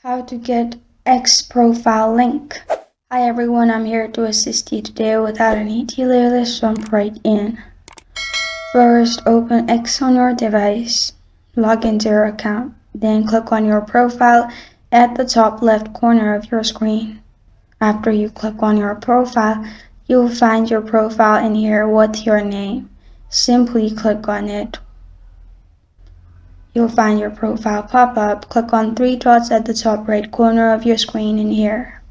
How to get X profile link. Hi everyone, I'm here to assist you today without any delay. Let's jump right in. First, open X on your device, log into your account, then click on your profile at the top left corner of your screen. After you click on your profile, you'll find your profile in here with your name. Simply click on it. You'll find your profile pop up. Click on three dots at the top right corner of your screen in here.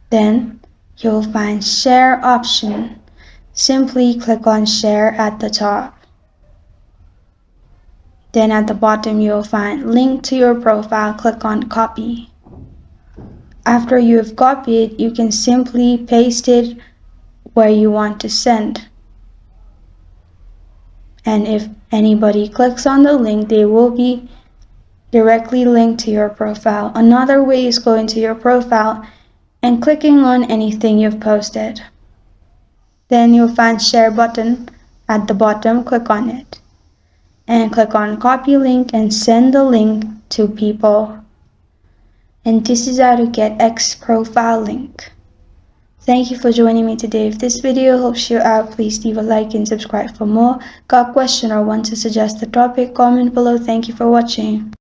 Then you'll find share option. Simply click on share at the top. Then at the bottom you'll find link to your profile. Click on copy. After you've copied, you can simply paste it where you want to send. And if anybody clicks on the link, they will be directly linked to your profile. Another way is going to your profile and clicking on anything you've posted. Then you'll find share button at the bottom. Click on it and click on copy link and send the link to people. And this is how to get X profile link. Thank you for joining me today. If this video helps you out, please leave a like and subscribe for more. Got a question or want to suggest a topic? Comment below. Thank you for watching.